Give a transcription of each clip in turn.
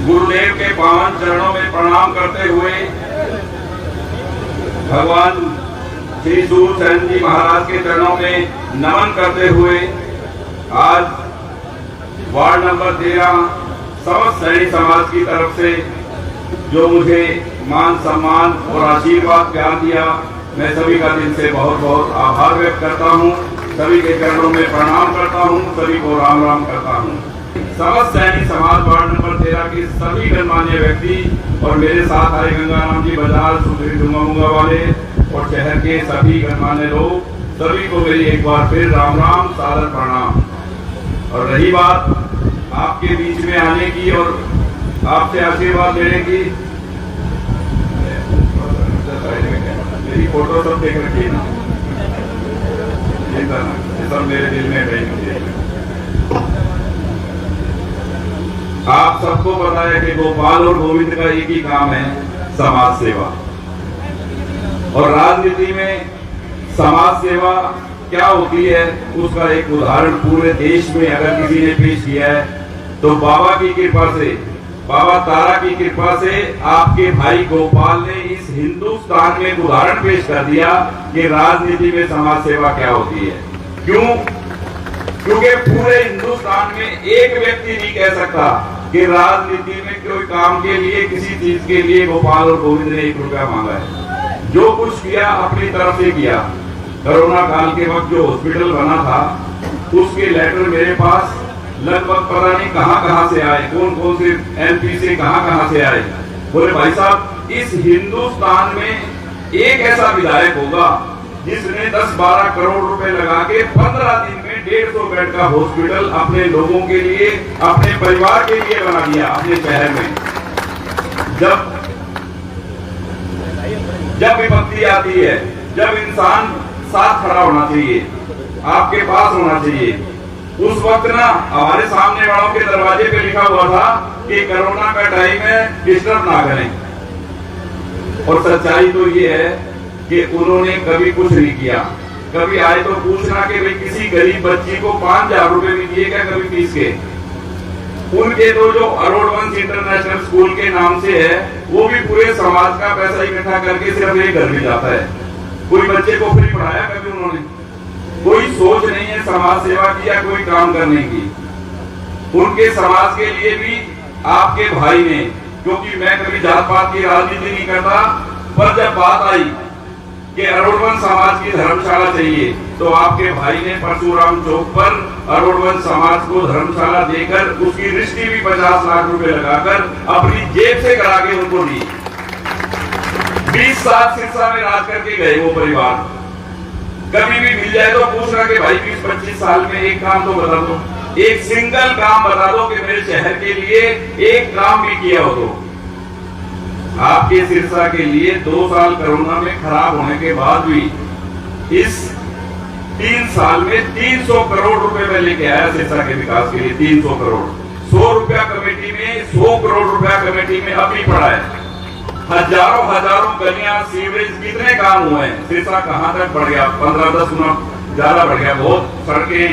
गुरुदेव के पावन चरणों में प्रणाम करते हुए भगवान श्री सूरसेन जी महाराज के चरणों में नमन करते हुए आज वार्ड नंबर 13 समस्त सैनिक समाज की तरफ से जो मुझे मान सम्मान और आशीर्वाद प्यार दिया, मैं सभी का दिल से बहुत बहुत आभार व्यक्त करता हूँ। सभी के चरणों में प्रणाम करता हूँ, सभी को राम राम करता हूँ। समस्त सैनिक समाज वार्ड नंबर 13 के सभी गणमान्य व्यक्ति और मेरे साथ आए गंगाराम जी बाजार, सुधीर डूंगा वाले और शहर के सभी गणमान्य लोग, सभी को मेरी एक बार फिर राम राम सादर प्रणाम। और रही बात आपके बीच में आने की और आपसे आशीर्वाद लेने की, मेरी फोटो सब देख रखी है ना, ये सब मेरे दिल में रहेंगे। आप सबको पता है कि गोपाल और गोविंद का एक ही काम है, समाज सेवा। और राजनीति में समाज सेवा क्या होती है उसका एक उदाहरण पूरे देश में अगर किसी ने पेश किया है तो बाबा की कृपा से, बाबा तारा की कृपा से आपके भाई गोपाल ने इस हिंदुस्तान में एक उदाहरण पेश कर दिया कि राजनीति में समाज सेवा क्या होती है। क्यों? क्योंकि पूरे हिंदुस्तान में एक व्यक्ति नहीं कह सकता कि राजनीति में कोई काम के लिए, किसी चीज के लिए गोपाल और गोविंद ने 1 रुपया मांगा है। जो कुछ किया अपनी तरफ से किया। कोरोना काल के वक्त जो हॉस्पिटल बना था उसके लेटर मेरे पास लगभग पता नहीं कहां से आए, कौन कौन से एमपी से कहां से आए। बोले भाई साहब, इस हिंदुस्तान में एक ऐसा विधायक होगा जिसने 10-12 करोड़ रुपए लगा के 15 दिन में 150 बेड का हॉस्पिटल अपने लोगों के लिए, अपने परिवार के लिए बना दिया अपने शहर में। जब विपत्ति आती है, जब इंसान साथ खड़ा होना चाहिए, आपके पास होना चाहिए, उस वक्त ना हमारे सामने वालों के दरवाजे पे लिखा हुआ था कि कोरोना का टाइम है, डिस्टर्ब ना करें। और सच्चाई तो ये है कि उन्होंने कभी कुछ नहीं किया। कभी आए तो पूछना कि भाई किसी गरीब बच्ची को 5000 रुपए भी दिए क्या कभी फीस के? उनके तो जो अरोड़वंश इंटरनेशनल स्कूल के नाम से है वो भी पूरे समाज का पैसा इकट्ठा करके सिर्फ एक घर में जाता है। कोई बच्चे को फ्री पढ़ाया कभी उन्होंने? कोई सोच नहीं है समाज सेवा की या कोई काम करने की। उनके समाज के लिए भी आपके भाई ने, क्योंकि मैं कभी जात पात की राजनीति नहीं करता, पर जब बात आई कि अरोड़वंश समाज की धर्मशाला चाहिए तो आपके भाई ने परशुराम चौक पर अरोड़वंश समाज को धर्मशाला देकर उसकी रजिस्ट्री भी 50 लाख रुपए लगाकर अपनी जेब से करा के उनको दी। 20 साल सिरसा में राज करके गए वो परिवार। कभी भी मिल जाए तो पूछना कि भाई 20-25 साल में एक काम तो बता दो, एक सिंगल काम बता दो कि मेरे शहर के लिए एक काम भी किया हो। तो आपके सिरसा के लिए 2 साल कोरोना में खराब होने के बाद भी इस 3 साल में 300 करोड़ रुपए में लेके आया सिरसा के विकास के लिए। 300 करोड़, 100 रुपया कमेटी में, 100 करोड़ रुपया कमेटी में अभी पड़ा है। हजारों गलियां, सीवरेज, कितने काम हुए हैं। सिरसा कहां तक बढ़ गया? 15-10 गुना ज्यादा बढ़ गया। बहुत सड़कें,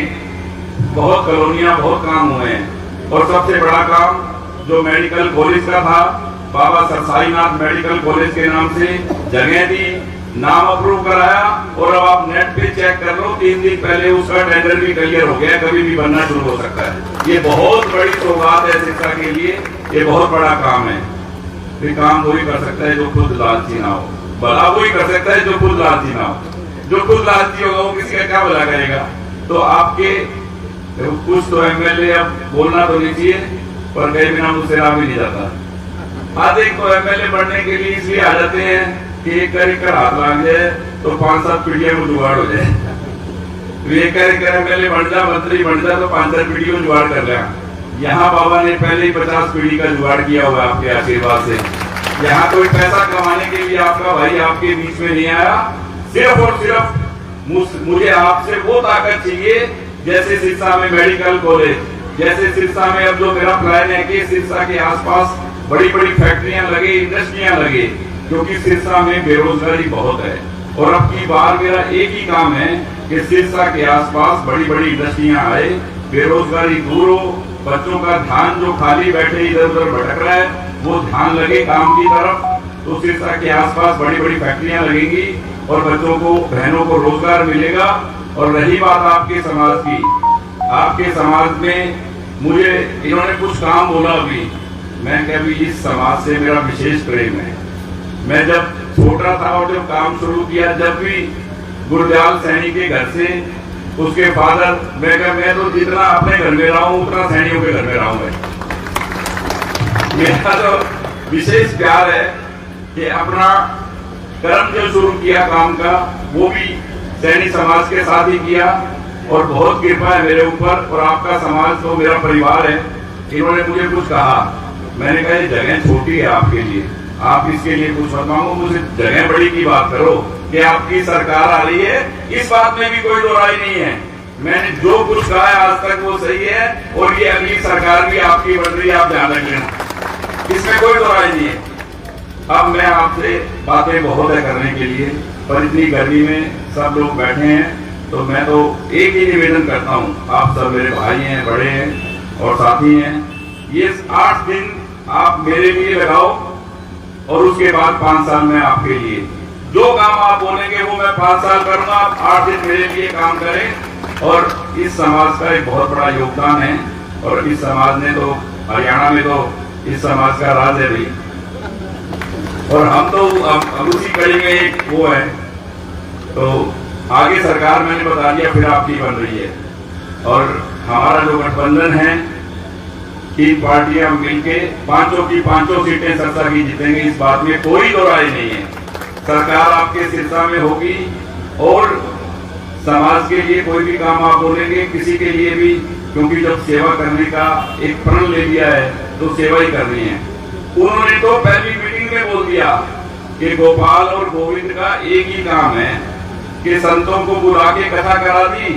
बहुत कॉलोनियां, बहुत काम हुए हैं। और सबसे बड़ा काम जो मेडिकल कॉलेज का था, बाबा सरसाईनाथ मेडिकल कॉलेज के नाम से जगह दी, नाम अप्रूव कराया और अब आप नेट पे चेक कर लो, 3 दिन पहले उसका टेंडर भी क्लियर हो गया, कभी भी बनना शुरू हो सकता है। ये बहुत बड़ी सौगात है सिरसा के लिए, ये बहुत बड़ा काम है। ये काम वही कर सकता है जो खुद लालची ना हो। भला वही कर सकता है जो खुद लालची ना हो। जो खुद लालची होगा वो किसी का क्या भला करेगा? तो आपके कुछ तो एमएलए, अब बोलना तो नहीं चाहिए पर कई बिना मुझसे राह भी नहीं जाता। आज एक तो एमएलए बढ़ने के लिए इसलिए आ जाते हैं कि एक कर हाथ लाग जाए तो 5-7 पीढ़ियों में जुगाड़ हो जाए। एक एमएलए बन जा, मंत्री बन जा तो 5-7 पीढ़ियों में जुगाड़ कर लिया। यहाँ बाबा ने पहले ही 50 पीढ़ी का जुगाड़ किया हुआ आपके आशीर्वाद से। यहाँ कोई पैसा कमाने के लिए आपका भाई आपके बीच में नहीं आया। सिर्फ और सिर्फ मुझे आपसे वो ताकत चाहिए, जैसे सिरसा में मेडिकल कॉलेज, जैसे सिरसा में अब जो मेरा प्लान है कि सिरसा के आसपास बड़ी बड़ी फैक्ट्रियां लगे, इंडस्ट्रियां लगे, क्योंकि सिरसा में बेरोजगारी बहुत है। और अब की बार मेरा एक ही काम है कि सिरसा के आसपास बड़ी बड़ी इंडस्ट्रियां आए, बेरोजगारी दूर हो बच्चों का ध्यान जो खाली बैठे इधर उधर भटक रहा है वो ध्यान लगे काम की तरफ, तो सिरसा के आसपास बड़ी बड़ी फैक्ट्रियां लगेंगी और बच्चों को, बहनों को रोजगार मिलेगा। और रही बात आपके समाज की, आपके समाज में मुझे इन्होंने कुछ काम बोला अभी, मैं क्या भी इस समाज से मेरा विशेष प्रेम है। मैं जब छोटा था और जब काम शुरू किया, जब भी गुरदयाल सैनी के घर से उसके फादर, मैं तो जितना अपने घर में रहा हूं उतना सैनियों के घर में रहा हूं। मेरा तो विशेष प्यार है कि अपना कर्म जो शुरू किया काम का वो भी सैनी समाज के साथ ही किया और बहुत कृपा है मेरे ऊपर। और आपका समाज तो मेरा परिवार है। इन्होंने मुझे कुछ कहा, मैंने कहा ये जगह छोटी है आपके लिए, आप इसके लिए कुछ मत मांगो, मुझे जगह बड़ी की बात करो कि आपकी सरकार आ रही है, इस बात में भी कोई दो राय नहीं है। मैंने जो कुछ कहा है आज तक वो सही है और ये अगली सरकार भी आपकी बन रही है, आप ध्यान रख लेना, इसमें कोई दो राय नहीं है। अब मैं आपसे बातें बहुत है करने के लिए, पर इतनी गर्मी में सब लोग बैठे हैं तो मैं तो एक ही निवेदन करता हूँ, आप सब मेरे भाई हैं, बड़े हैं और साथी हैं, ये 8 दिन आप मेरे लिए लगाओ और उसके बाद 5 साल में आपके लिए जो काम आप बोलेंगे वो मैं 5 साल करूंगा, 8 दिन मेरे लिए काम करें। और इस समाज का एक बहुत बड़ा योगदान है और इस समाज ने तो, हरियाणा में तो इस समाज का राज है भाई, और हम तो अब उसी कड़ी में एक वो है। तो आगे सरकार मैंने बता दिया फिर आपकी बन रही है और हमारा जो गठबंधन है 3 पार्टियां मिलके 5 की 5 सीटें सिरसा की जीतेंगे, इस बात में कोई दो राय नहीं है। सरकार आपके सिरसा में होगी और समाज के लिए कोई भी काम आप बोलेंगे, किसी के लिए भी, क्योंकि जब सेवा करने का एक प्रण ले लिया है तो सेवा ही करनी है। उन्होंने तो पहली मीटिंग में बोल दिया कि गोपाल और गोविंद का एक ही काम है कि संतों को बुला के कथा करा दी,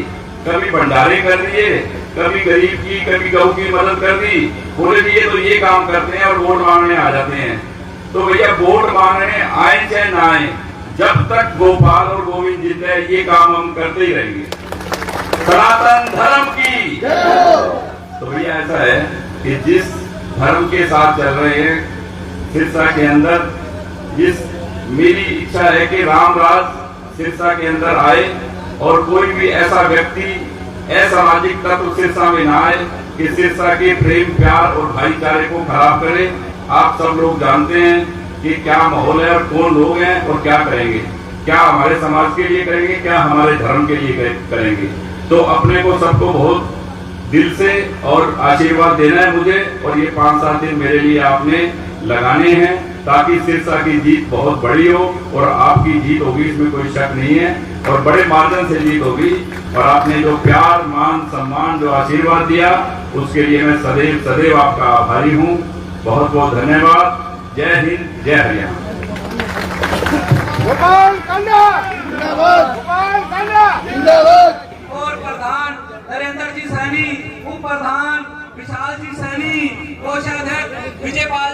कभी भंडारे कर दिए, कभी गरीब की, कभी गऊ की मदद कर दी, बोले दिए तो ये काम करते हैं और वोट मांगने आ जाते हैं। तो भैया वोट मांगने आए चाहे ना आए, जब तक गोपाल और गोविंद जिंदा है ये काम हम करते ही रहेंगे, सनातन धर्म की। तो भैया ऐसा है कि जिस धर्म के साथ चल रहे हैं सिरसा के अंदर, जिस मेरी इच्छा है कि राम राज सिरसा के अंदर आए और कोई भी ऐसा व्यक्ति, असामाजिक तत्व सिरसा में ना आए कि सिरसा के प्रेम, प्यार और भाईचारे को खराब करे। आप सब लोग जानते हैं कि क्या माहौल है और कौन लोग हैं और क्या करेंगे, क्या हमारे समाज के लिए करेंगे, क्या हमारे धर्म के लिए करेंगे। तो अपने को सबको बहुत दिल से और आशीर्वाद देना है मुझे, और ये 5-7 दिन मेरे लिए आपने लगाने हैं ताकि सिरसा की जीत बहुत बड़ी हो और आपकी जीत होगी, इसमें कोई शक नहीं है, और बड़े मार्जिन से जीत होगी। और आपने जो प्यार, मान, सम्मान, जो आशीर्वाद दिया उसके लिए मैं सदैव सदैव आपका आभारी हूँ। बहुत बहुत धन्यवाद। जय हिंद, जय हरियाणा। गोपाल कांडा जिंदाबाद, गोपाल कांडा जिंदाबाद। और प्रधान नरेंद्र जी सैनी, उप प्रधान विशाल जी सैनी, कोषाध्यक्ष विजयपाल।